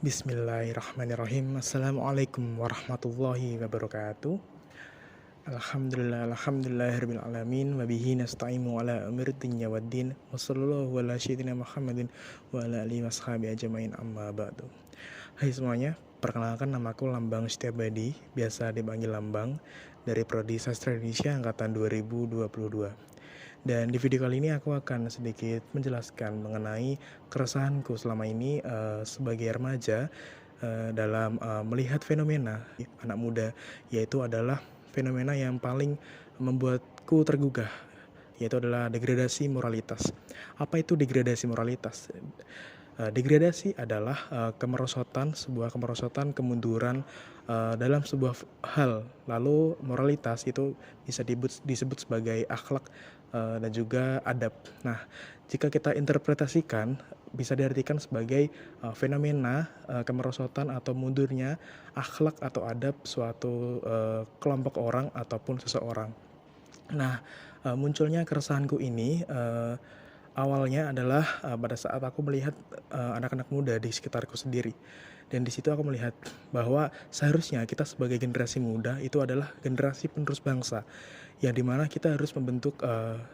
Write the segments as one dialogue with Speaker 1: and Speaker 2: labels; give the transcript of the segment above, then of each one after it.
Speaker 1: Bismillahirrahmanirrahim. Assalamualaikum warahmatullahi wabarakatuh. Alhamdulillahirabbil alamin wa bihi nasta'inu ala umuri dunya waddin. Wassallallahu ala sayyidina Muhammadin wa ala alihi washabihi ajmain amma ba'du. Hai semuanya, perkenalkan namaku Lambang Setiabadi, biasa dipanggil Lambang, dari Prodi Sastra Indonesia angkatan 2022. Dan di video kali ini aku akan sedikit menjelaskan mengenai keresahanku selama ini sebagai remaja dalam melihat fenomena anak muda, yaitu adalah fenomena yang paling membuatku tergugah, yaitu adalah degradasi moralitas. Apa itu degradasi moralitas? Degradasi adalah sebuah kemerosotan, kemunduran dalam sebuah hal. Lalu moralitas itu bisa disebut sebagai akhlak dan juga adab. Nah, jika kita interpretasikan, bisa diartikan sebagai fenomena kemerosotan atau mundurnya akhlak atau adab suatu kelompok orang ataupun seseorang. Nah, munculnya keresahanku ini awalnya adalah pada saat aku melihat anak-anak muda di sekitarku sendiri. Dan di situ aku melihat bahwa seharusnya kita sebagai generasi muda itu adalah generasi penerus bangsa, yang dimana kita harus membentuk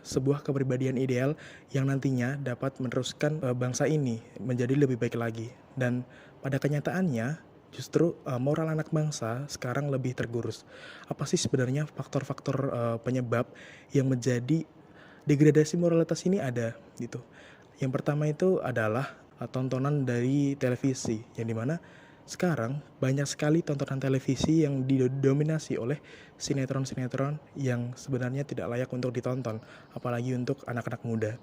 Speaker 1: sebuah kepribadian ideal yang nantinya dapat meneruskan bangsa ini menjadi lebih baik lagi. Dan pada kenyataannya justru moral anak bangsa sekarang lebih tergerus. Apa sih sebenarnya faktor-faktor penyebab yang menjadi degradasi moralitas ini ada gitu. Yang pertama itu adalah tontonan dari televisi, yang dimana sekarang banyak sekali tontonan televisi yang didominasi oleh sinetron-sinetron yang sebenarnya tidak layak untuk ditonton, apalagi untuk anak-anak muda.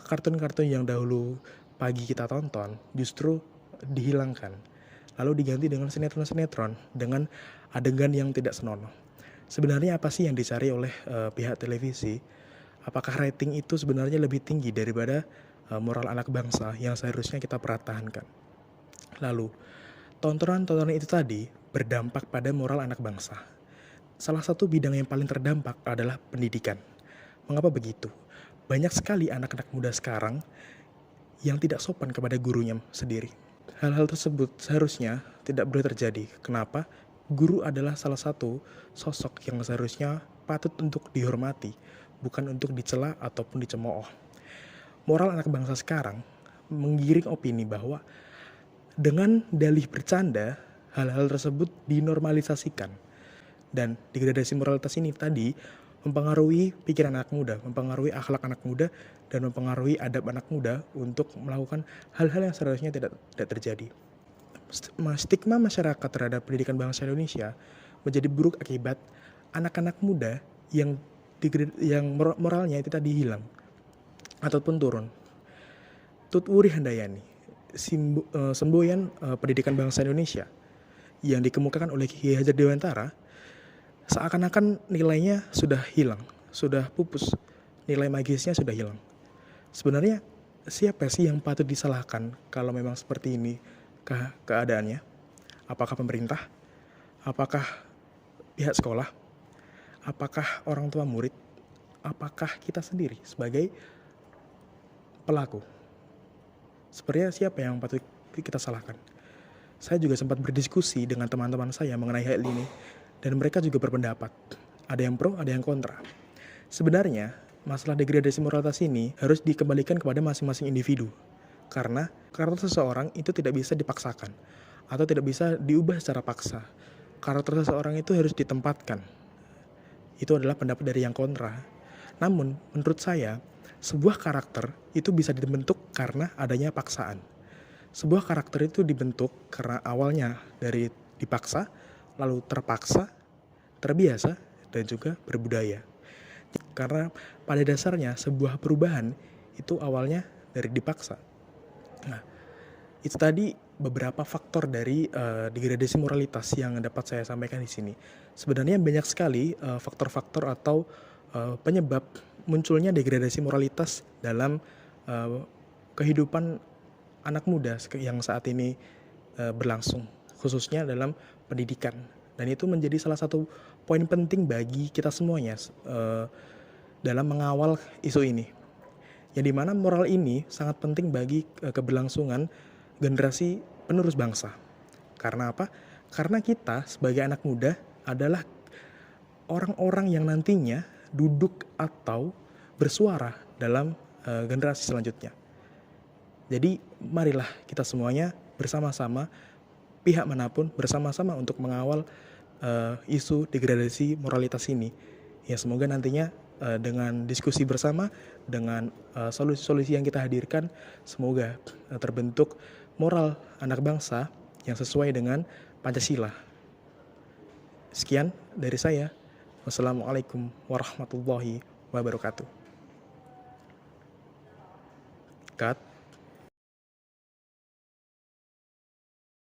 Speaker 1: Kartun-kartun yang dahulu pagi kita tonton justru dihilangkan, lalu diganti dengan sinetron-sinetron dengan adegan yang tidak senonoh. Sebenarnya apa sih yang dicari oleh pihak televisi? Apakah rating itu sebenarnya lebih tinggi daripada moral anak bangsa yang seharusnya kita pertahankan? Lalu, tontonan-tontonan itu tadi berdampak pada moral anak bangsa. Salah satu bidang yang paling terdampak adalah pendidikan. Mengapa begitu? Banyak sekali anak-anak muda sekarang yang tidak sopan kepada gurunya sendiri. Hal-hal tersebut seharusnya tidak boleh terjadi. Kenapa? Guru adalah salah satu sosok yang seharusnya patut untuk dihormati, bukan untuk dicela ataupun dicemooh. Moral anak bangsa sekarang menggiring opini bahwa dengan dalih bercanda, hal-hal tersebut dinormalisasikan. Dan degradasi moralitas ini tadi mempengaruhi pikiran anak muda, mempengaruhi akhlak anak muda, dan mempengaruhi adab anak muda untuk melakukan hal-hal yang seharusnya tidak terjadi. Stigma masyarakat terhadap pendidikan bangsa Indonesia menjadi buruk akibat anak-anak muda yang moralnya itu tadi hilang ataupun turun. Tut Wuri Handayani, semboyan pendidikan bangsa Indonesia yang dikemukakan oleh Ki Hajar Dewantara, seakan-akan nilainya sudah hilang, sudah pupus, nilai magisnya sudah hilang. Sebenarnya siapa sih yang patut disalahkan kalau memang seperti ini keadaannya? Apakah pemerintah? Apakah pihak sekolah? Apakah orang tua murid? Apakah kita sendiri sebagai pelaku? Sebenarnya siapa yang patut kita salahkan? Saya juga sempat berdiskusi dengan teman-teman saya mengenai hal ini, dan mereka juga berpendapat. Ada yang pro, ada yang kontra. Sebenarnya masalah degradasi moralitas ini harus dikembalikan kepada masing-masing individu. Karena karakter seseorang itu tidak bisa dipaksakan atau tidak bisa diubah secara paksa. Karakter seseorang itu harus ditempatkan. Itu adalah pendapat dari yang kontra. Namun menurut saya, sebuah karakter itu bisa dibentuk karena adanya paksaan. Sebuah karakter itu dibentuk karena awalnya dari dipaksa, lalu terpaksa, terbiasa, dan juga berbudaya. Karena pada dasarnya sebuah perubahan itu awalnya dari dipaksa. Nah, itu tadi beberapa faktor dari degradasi moralitas yang dapat saya sampaikan di sini. Sebenarnya banyak sekali faktor-faktor atau penyebab munculnya degradasi moralitas dalam kehidupan anak muda yang saat ini berlangsung, khususnya dalam pendidikan. Dan itu menjadi salah satu poin penting bagi kita semuanya dalam mengawal isu ini. Yang dimana moral ini sangat penting bagi keberlangsungan generasi penerus bangsa. Karena apa? Karena kita sebagai anak muda adalah orang-orang yang nantinya duduk atau bersuara dalam generasi selanjutnya. Jadi marilah kita semuanya bersama-sama, pihak manapun bersama-sama untuk mengawal isu degradasi moralitas ini. Ya semoga nantinya dengan diskusi bersama, dengan solusi-solusi yang kita hadirkan, semoga terbentuk moral anak bangsa yang sesuai dengan Pancasila. Sekian dari saya. Wassalamualaikum warahmatullahi wabarakatuh. Cut.